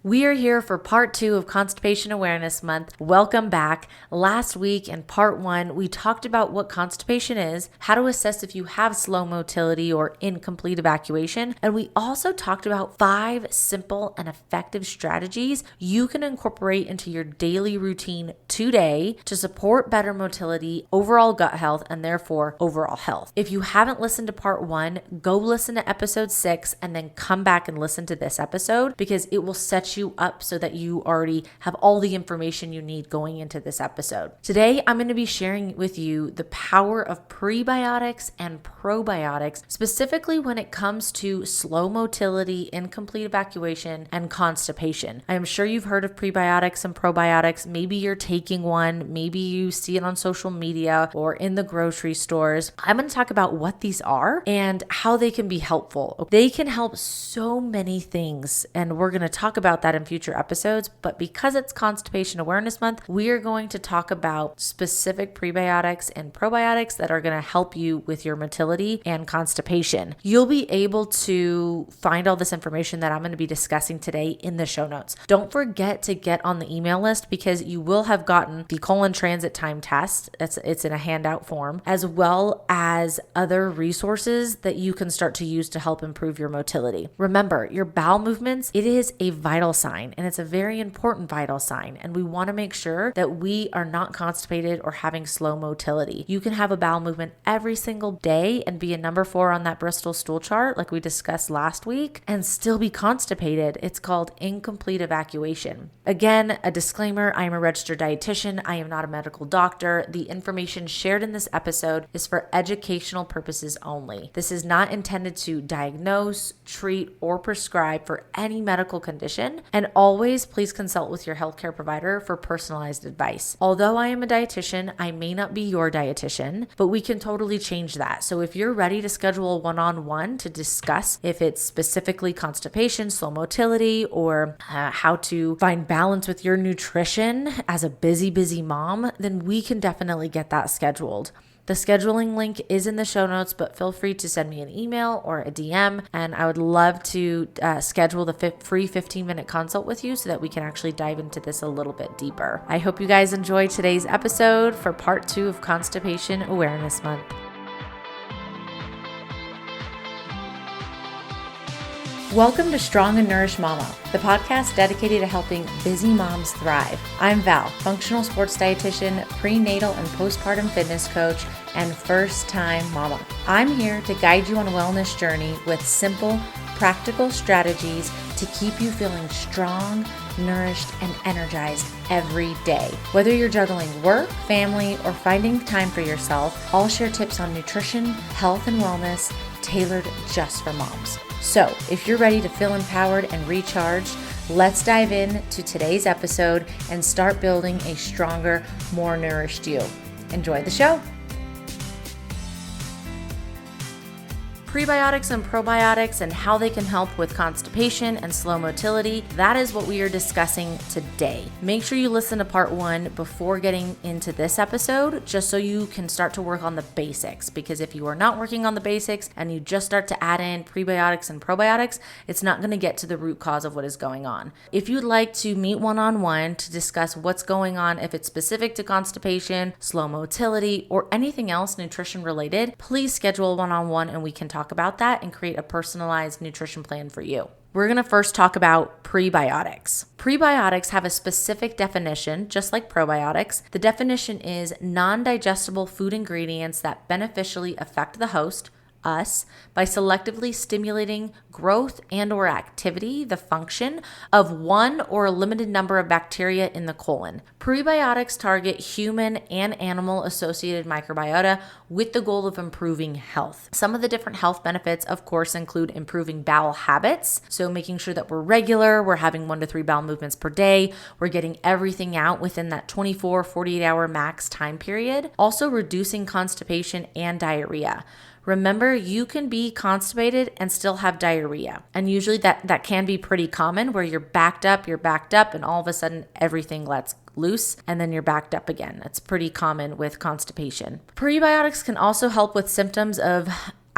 We are here for part 2 of Constipation Awareness Month. Welcome back. Last week in part 1, we talked about what constipation is, how to assess if you have slow motility or incomplete evacuation, and we also talked about 5 simple and effective strategies you can incorporate into your daily routine today to support better motility, overall gut health, and therefore overall health. If you haven't listened to part 1, go listen to episode 6 and then come back and listen to this episode because it will set you up so that you already have all the information you need going into this episode. Today, I'm going to be sharing with you the power of prebiotics and probiotics, specifically when it comes to slow motility, incomplete evacuation, and constipation. I am sure you've heard of prebiotics and probiotics. Maybe you're taking one, maybe you see it on social media or in the grocery stores. I'm going to talk about what these are and how they can be helpful. They can help so many things, and we're going to talk about that in future episodes, but because it's Constipation Awareness Month, we are going to talk about specific prebiotics and probiotics that are going to help you with your motility and constipation. You'll be able to find all this information that I'm going to be discussing today in the show notes. Don't forget to get on the email list because you will have gotten the colon transit time test. It's in a handout form, as well as other resources that you can start to use to help improve your motility. Remember, your bowel movements, it is a vital sign, and it's a very important vital sign, and we want to make sure that we are not constipated or having slow motility. You can have a bowel movement every single day and be a number 4 on that Bristol stool chart like we discussed last week and still be constipated. It's called incomplete evacuation. Again, a disclaimer, I am a registered dietitian. I am not a medical doctor. The information shared in this episode is for educational purposes only. This is not intended to diagnose, treat, or prescribe for any medical condition. And always please consult with your healthcare provider for personalized advice. Although I am a dietitian, I may not be your dietitian, but we can totally change that. So if you're ready to schedule a one-on-one to discuss if it's specifically constipation, slow motility, or how to find balance with your nutrition as a busy mom, then we can definitely get that scheduled. The scheduling link is in the show notes, but feel free to send me an email or a DM, and I would love to schedule the free 15-minute consult with you so that we can actually dive into this a little bit deeper. I hope you guys enjoyed today's episode for part 2 of Constipation Awareness Month. Welcome to Strong and Nourished Mama, the podcast dedicated to helping busy moms thrive. I'm Val, functional sports dietitian, prenatal and postpartum fitness coach, and first-time mama. I'm here to guide you on a wellness journey with simple, practical strategies to keep you feeling strong, nourished, and energized every day. Whether you're juggling work, family, or finding time for yourself, I'll share tips on nutrition, health, and wellness tailored just for moms. So if you're ready to feel empowered and recharged, let's dive in to today's episode and start building a stronger, more nourished you. Enjoy the show. Prebiotics and probiotics and how they can help with constipation and slow motility. That is what we are discussing today. Make sure you listen to part 1 before getting into this episode, just so you can start to work on the basics. Because if you are not working on the basics and you just start to add in prebiotics and probiotics, it's not going to get to the root cause of what is going on. If you'd like to meet one-on-one to discuss what's going on, if it's specific to constipation, slow motility, or anything else nutrition related, please schedule a one-on-one and we can talk about that and create a personalized nutrition plan for you. We're going to first talk about prebiotics. Prebiotics have a specific definition, just like probiotics. The definition is non-digestible food ingredients that beneficially affect the host, us, by selectively stimulating growth and or activity, the function of one or a limited number of bacteria in the colon. Prebiotics target human and animal associated microbiota with the goal of improving health. Some of the different health benefits, of course, include improving bowel habits. So making sure that we're regular, we're having 1 to 3 bowel movements per day, we're getting everything out within that 48 hour max time period. Also reducing constipation and diarrhea. Remember, you can be constipated and still have diarrhea. And usually that can be pretty common where you're backed up, and all of a sudden everything lets loose and then you're backed up again. That's pretty common with constipation. Prebiotics can also help with symptoms of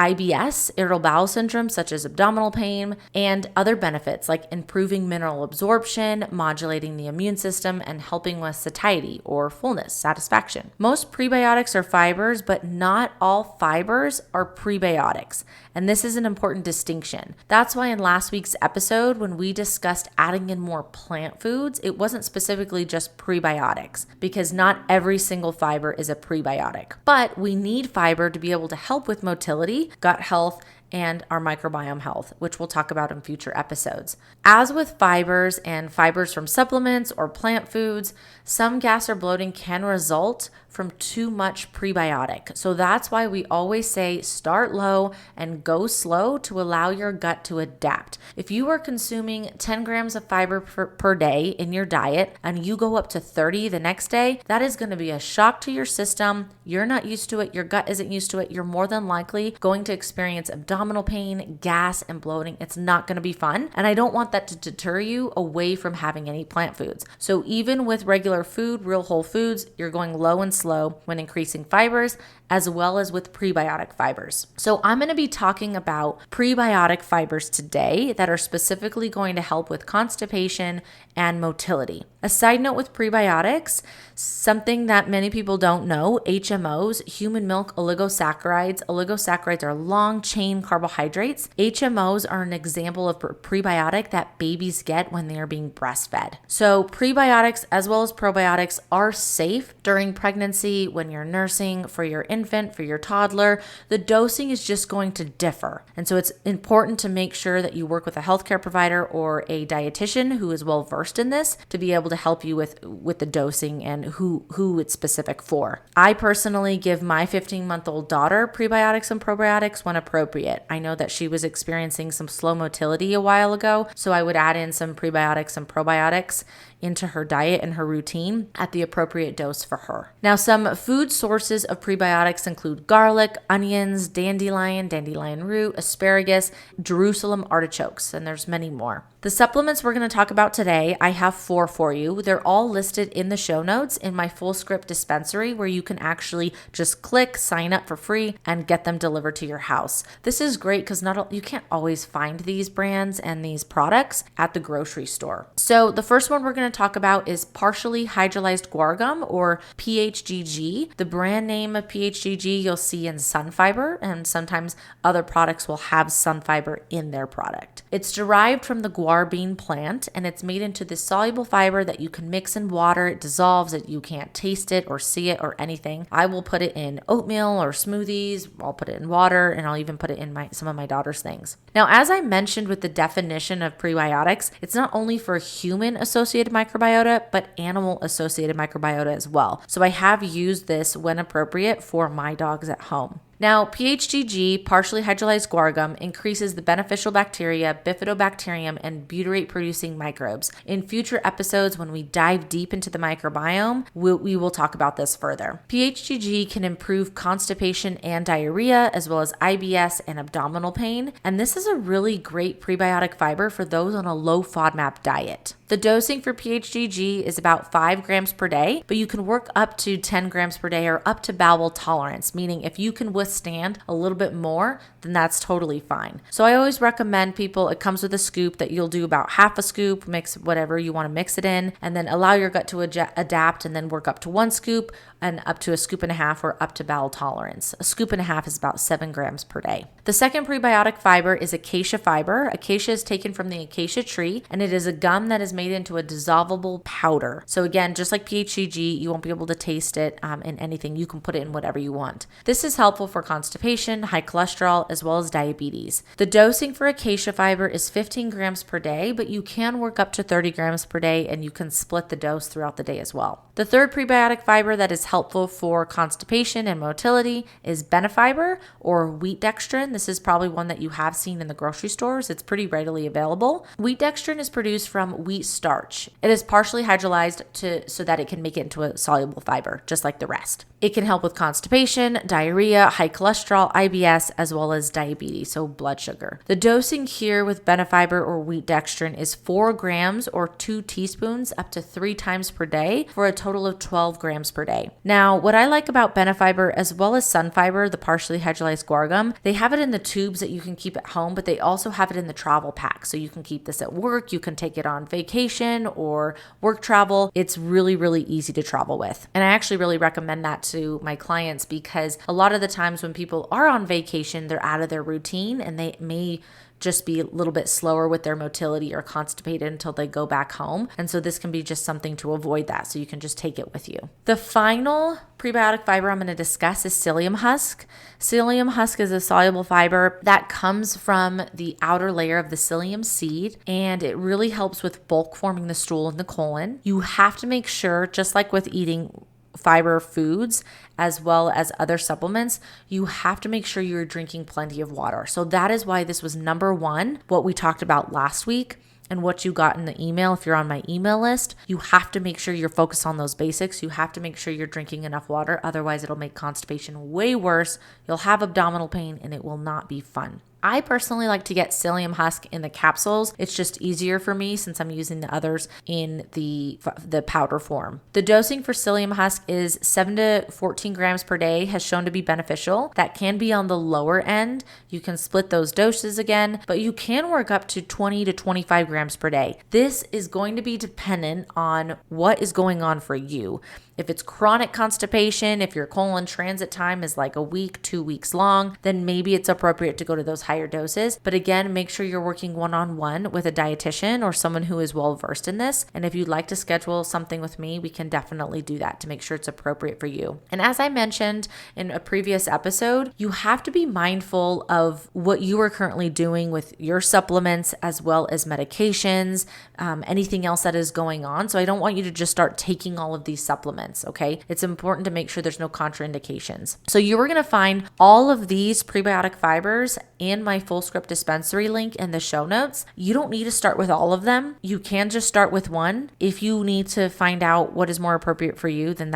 IBS, irritable bowel syndrome, such as abdominal pain, and other benefits like improving mineral absorption, modulating the immune system, and helping with satiety or fullness, satisfaction. Most prebiotics are fibers, but not all fibers are prebiotics. And this is an important distinction. That's why in last week's episode, when we discussed adding in more plant foods, it wasn't specifically just prebiotics, because not every single fiber is a prebiotic. But we need fiber to be able to help with motility, gut health, and our microbiome health, which we'll talk about in future episodes. As with fibers and fibers from supplements or plant foods, some gas or bloating can result from too much prebiotic. So that's why we always say start low and go slow to allow your gut to adapt. If you are consuming 10 grams of fiber per day in your diet and you go up to 30 the next day, that is going to be a shock to your system. You're not used to it. Your gut isn't used to it. You're more than likely going to experience abdominal pain, gas, and bloating. It's not going to be fun. And I don't want that to deter you away from having any plant foods. So even with regular food, real whole foods, you're going low and slow when increasing fibers, as well as with prebiotic fibers. So I'm going to be talking about prebiotic fibers today that are specifically going to help with constipation and motility. A side note with prebiotics, something that many people don't know, HMOs, human milk oligosaccharides. Oligosaccharides are long chain carbohydrates. HMOs are an example of prebiotic that babies get when they are being breastfed. So prebiotics as well as probiotics are safe during pregnancy, when you're nursing, for your infant, for your toddler. The dosing is just going to differ. And so it's important to make sure that you work with a healthcare provider or a dietitian who is well versed in this to be able to help you with the dosing and who it's specific for. I personally give my 15-month-old daughter prebiotics and probiotics when appropriate. I know that she was experiencing some slow motility a while ago, so I would add in some prebiotics and probiotics into her diet and her routine at the appropriate dose for her. Now, some food sources of prebiotics include garlic, onions, dandelion root, asparagus, Jerusalem artichokes, and there's many more. The supplements we're going to talk about today, I have 4 for you. They're all listed in the show notes in my full script dispensary, where you can actually just click, sign up for free, and get them delivered to your house. This is great because you can't always find these brands and these products at the grocery store. So the first one we're going to talk about is partially hydrolyzed guar gum, or PHGG. The brand name of PHGG you'll see in Sunfiber, and sometimes other products will have Sunfiber in their product. It's derived from the guar bean plant, and it's made into this soluble fiber that you can mix in water. It dissolves it. You can't taste it or see it or anything. I will put it in oatmeal or smoothies. I'll put it in water, and I'll even put it in some of my daughter's things. Now, as I mentioned with the definition of prebiotics, it's not only for human-associated microbiota, but animal-associated microbiota as well. So I have used this when appropriate for my dogs at home. Now, PHGG, partially hydrolyzed guar gum, increases the beneficial bacteria, bifidobacterium, and butyrate-producing microbes. In future episodes, when we dive deep into the microbiome, we will talk about this further. PHGG can improve constipation and diarrhea, as well as IBS and abdominal pain, and this is a really great prebiotic fiber for those on a low FODMAP diet. The dosing for PHGG is about 5 grams per day, but you can work up to 10 grams per day or up to bowel tolerance, meaning if you can withstand a little bit more, then that's totally fine. So I always recommend people, it comes with a scoop that you'll do about half a scoop, mix whatever you want to mix it in, and then allow your gut to adapt, and then work up to 1 scoop and up to a scoop and a half or up to bowel tolerance. A scoop and a half is about 7 grams per day. The second prebiotic fiber is Acacia Fiber. Acacia is taken from the acacia tree, and it is a gum that is made into a dissolvable powder. So again, just like PHGG, you won't be able to taste it in anything. You can put it in whatever you want. This is helpful for constipation, high cholesterol, as well as diabetes. The dosing for Acacia Fiber is 15 grams per day, but you can work up to 30 grams per day, and you can split the dose throughout the day as well. The third prebiotic fiber that is helpful for constipation and motility is Benefiber, or wheat dextrin. This is probably one that you have seen in the grocery stores. It's pretty readily available. Wheat dextrin is produced from wheat starch. It is partially hydrolyzed so that it can make it into a soluble fiber, just like the rest. It can help with constipation, diarrhea, high cholesterol, IBS, as well as diabetes, so blood sugar. The dosing here with Benefiber or wheat dextrin is 4 grams or 2 teaspoons up to 3 times per day for a total of 12 grams per day. Now, what I like about Benefiber as well as Sunfiber, the partially hydrolyzed guar gum, they have it in the tubes that you can keep at home, but they also have it in the travel pack. So you can keep this at work, you can take it on vacation or work travel. It's really, really easy to travel with. And I actually really recommend that to my clients because a lot of the times when people are on vacation, they're out of their routine and they may just be a little bit slower with their motility or constipated until they go back home. And so this can be just something to avoid that. So you can just take it with you. The final prebiotic fiber I'm going to discuss is Psyllium Husk. Psyllium Husk is a soluble fiber that comes from the outer layer of the psyllium seed, and it really helps with bulk forming the stool in the colon. You have to make sure, just like with eating fiber foods as well as other supplements, you have to make sure you're drinking plenty of water. So that is why this was number one, what we talked about last week and what you got in the email. If you're on my email list, you have to make sure you're focused on those basics. You have to make sure you're drinking enough water. Otherwise, it'll make constipation way worse. You'll have abdominal pain and it will not be fun. I personally like to get Psyllium Husk in the capsules. It's just easier for me since I'm using the others in the powder form. The dosing for Psyllium Husk is 7 to 14 grams per day, has shown to be beneficial. That can be on the lower end. You can split those doses again, but you can work up to 20 to 25 grams per day. This is going to be dependent on what is going on for you. If it's chronic constipation, if your colon transit time is like a week, 2 weeks long, then maybe it's appropriate to go to those higher doses. But again, make sure you're working one-on-one with a dietitian or someone who is well versed in this. And if you'd like to schedule something with me, we can definitely do that to make sure it's appropriate for you. And as I mentioned in a previous episode, you have to be mindful of what you are currently doing with your supplements as well as medications, anything else that is going on. So I don't want you to just start taking all of these supplements. Okay, it's important to make sure there's no contraindications. So you are going to find all of these prebiotic fibers in my full script dispensary link in the show notes. You don't need to start with all of them. You can just start with one. If you need to find out what is more appropriate for you, then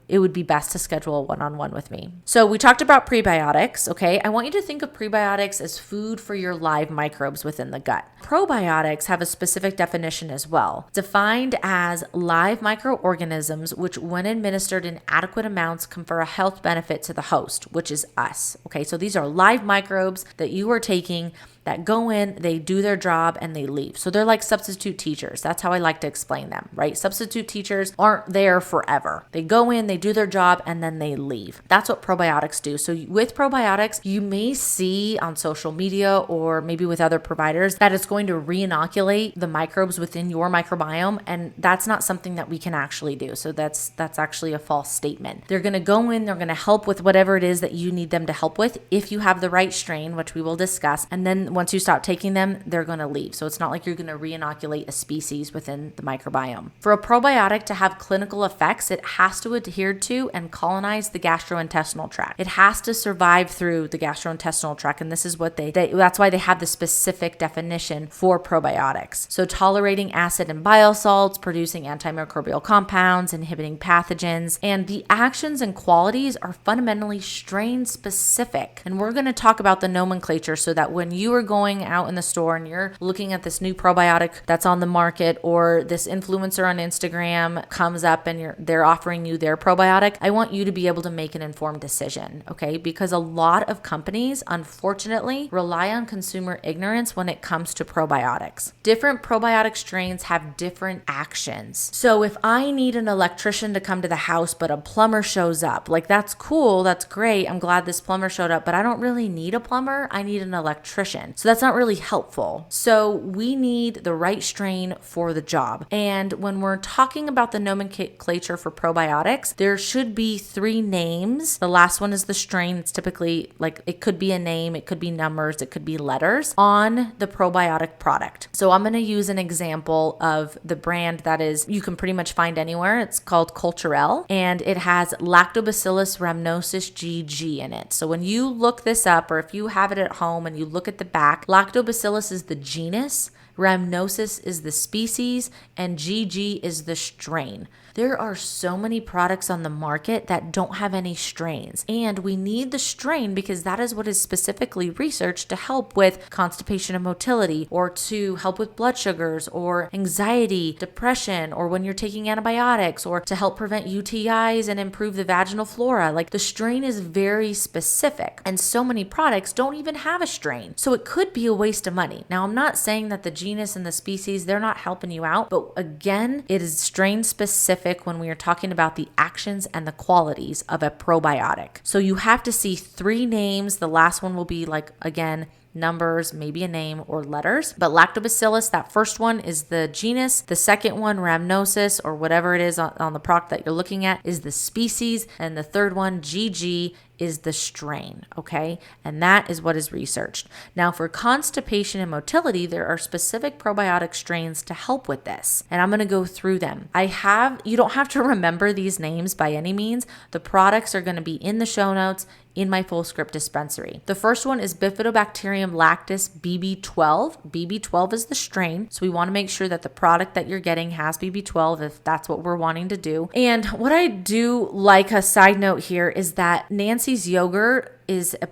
it would be best to schedule a one-on-one with me. So we talked about prebiotics. Okay, I want you to think of prebiotics as food for your live microbes within the gut. Probiotics have a specific definition as well, defined as live microorganisms which when administered in adequate amounts, confer a health benefit to the host, which is us. Okay, so these are live microbes that you are taking that go in, they do their job, and they leave. So they're like substitute teachers. That's how I like to explain them, right? Substitute teachers aren't there forever. They go in, they do their job, and then they leave. That's what probiotics do. So with probiotics, you may see on social media or maybe with other providers that it's going to re-inoculate the microbes within your microbiome, and that's not something that we can actually do. So that's actually a false statement. They're going to go in, they're going to help with whatever it is that you need them to help with if you have the right strain, which we will discuss, and then once you stop taking them, they're going to leave. So it's not like you're going to re-inoculate a species within the microbiome. For a probiotic to have clinical effects, it has to adhere to and colonize the gastrointestinal tract. It has to survive through the gastrointestinal tract. And this is what that's why they have the specific definition for probiotics. So tolerating acid and bile salts, producing antimicrobial compounds, inhibiting pathogens, and the actions and qualities are fundamentally strain specific. And we're going to talk about the nomenclature so that when you are going out in the store and you're looking at this new probiotic that's on the market, or this influencer on Instagram comes up and they're offering you their probiotic, I want you to be able to make an informed decision, okay? Because a lot of companies, unfortunately, rely on consumer ignorance when it comes to probiotics. Different probiotic strains have different actions. So if I need an electrician to come to the house, but a plumber shows up, like that's cool, that's great, I'm glad this plumber showed up, but I don't really need a plumber, I need an electrician. So that's not really helpful. So we need the right strain for the job. And when we're talking about the nomenclature for probiotics, there should be 3 names. The last one is the strain. It's typically like, it could be a name, it could be numbers, it could be letters on the probiotic product. So I'm going to use an example of the brand that you can pretty much find anywhere. It's called Culturelle, and it has Lactobacillus rhamnosus GG in it. So when you look this up, or if you have it at home and you look at the back, Lactobacillus is the genus, rhamnosus is the species, and GG is the strain. There are so many products on the market that don't have any strains, and we need the strain because that is what is specifically researched to help with constipation and motility, or to help with blood sugars or anxiety, depression, or when you're taking antibiotics, or to help prevent UTIs and improve the vaginal flora. Like, the strain is very specific, and so many products don't even have a strain. So it could be a waste of money. Now, I'm not saying that the genus and the species, they're not helping you out, but again, it is strain specific when we are talking about the actions and the qualities of a probiotic. So you have to see 3 names. The last one will be like, again, numbers, maybe a name or letters. But Lactobacillus, that first one is the genus. The second one, rhamnosus, or whatever it is on the product that you're looking at, is the species. And the third one, GG, is the strain, okay? And that is what is researched. Now, for constipation and motility, there are specific probiotic strains to help with this. And I'm going to go through them. You don't have to remember these names by any means. The products are going to be in the show notes in my full script dispensary. The first one is Bifidobacterium lactis BB12. BB12 is the strain. So we want to make sure that the product that you're getting has BB12 if that's what we're wanting to do. And what I do like, a side note here, is that Nancy's yogurt is a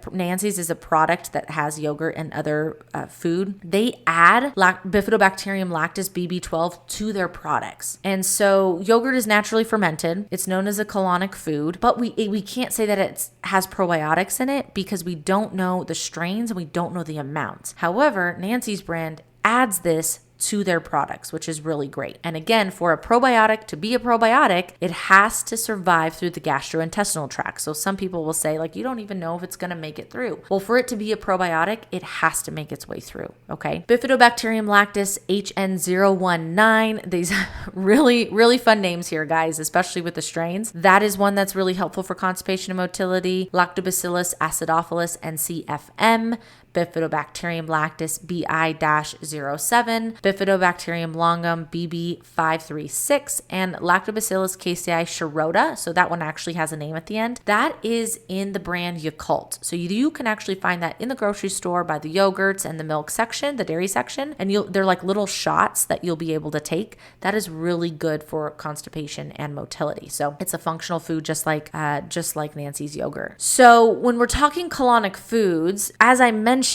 product that has yogurt and other food. They add Bifidobacterium lactis BB12 to their products. And so yogurt is naturally fermented. It's known as a colonic food, but we can't say that it has probiotics in it because we don't know the strains and we don't know the amounts. However, Nancy's brand adds this to their products, which is really great. And again, for a probiotic to be a probiotic, it has to survive through the gastrointestinal tract. So some people will say, like, you don't even know if it's going to make it through. Well, for it to be a probiotic, it has to make its way through, okay? Bifidobacterium lactis HN019. These really, really fun names here, guys, especially with the strains. That is one that's really helpful for constipation and motility. Lactobacillus acidophilus NCFM. Bifidobacterium lactis BI-07, Bifidobacterium longum BB536, and Lactobacillus casei shirota. So that one actually has a name at the end. That is in the brand Yakult. So you can actually find that in the grocery store by the yogurts and the milk section, the dairy section, and they're like little shots that you'll be able to take. That is really good for constipation and motility. So it's a functional food, just like Nancy's yogurt. So when we're talking colonic foods, as I mentioned,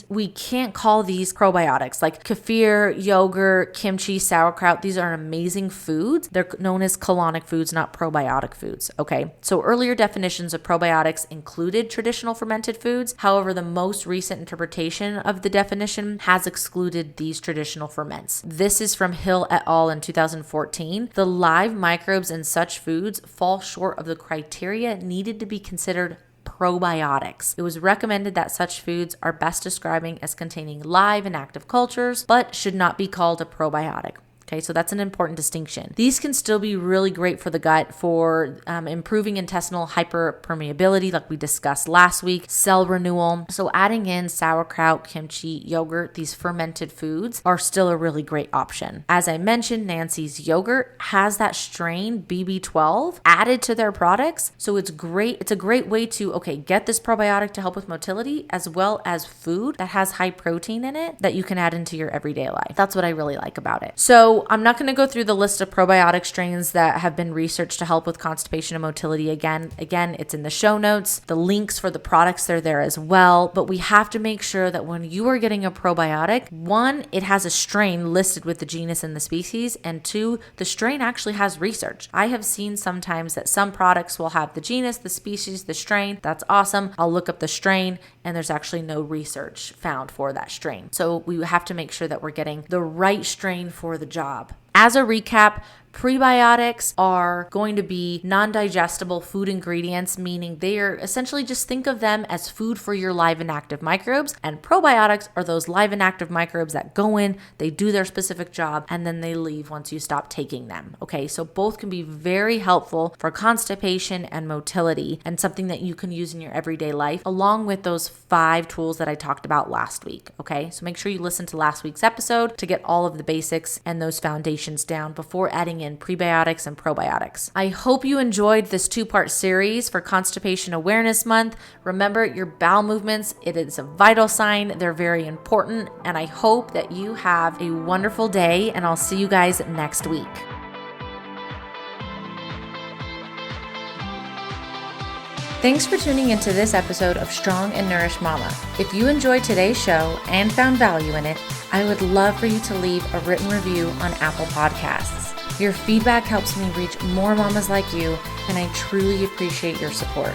we can't call these probiotics. Like kefir, yogurt, kimchi, sauerkraut, these are amazing foods. They're known as colonic foods, not probiotic foods, okay? So earlier definitions of probiotics included traditional fermented foods. However, the most recent interpretation of the definition has excluded these traditional ferments. This is from Hill et al. In 2014. The live microbes in such foods fall short of the criteria needed to be considered probiotics. It was recommended that such foods are best describing as containing live and active cultures, but should not be called a probiotic. Okay, so that's an important distinction. These can still be really great for the gut for improving intestinal hyperpermeability, like we discussed last week, cell renewal. So adding in sauerkraut, kimchi, yogurt, these fermented foods are still a really great option. As I mentioned, Nancy's yogurt has that strain BB12 added to their products. So it's great. It's a great way to, get this probiotic to help with motility, as well as food that has high protein in it that you can add into your everyday life. That's what I really like about it. So I'm not going to go through the list of probiotic strains that have been researched to help with constipation and motility. Again, it's in the show notes. The links for the products, they're there as well. But we have to make sure that when you are getting a probiotic, 1, it has a strain listed with the genus and the species, and 2, the strain actually has research. I have seen sometimes that some products will have the genus, the species, the strain. That's awesome. I'll look up the strain, and there's actually no research found for that strain. So we have to make sure that we're getting the right strain for the job. As a recap, prebiotics are going to be non-digestible food ingredients, meaning they are essentially, just think of them as food for your live and active microbes. And probiotics are those live and active microbes that go in, they do their specific job, and then they leave once you stop taking them. Okay, so both can be very helpful for constipation and motility, and something that you can use in your everyday life, along with those 5 tools that I talked about last week. Okay, so make sure you listen to last week's episode to get all of the basics and those foundations down before adding in in prebiotics and probiotics. I hope you enjoyed this 2-part series for Constipation Awareness Month. Remember, your bowel movements, it is a vital sign. They're very important, and I hope that you have a wonderful day, and I'll see you guys next week. Thanks for tuning into this episode of Strong and Nourished Mama. If you enjoyed today's show and found value in it, I would love for you to leave a written review on Apple Podcasts. Your feedback helps me reach more mamas like you, and I truly appreciate your support.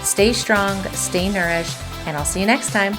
Stay strong, stay nourished, and I'll see you next time.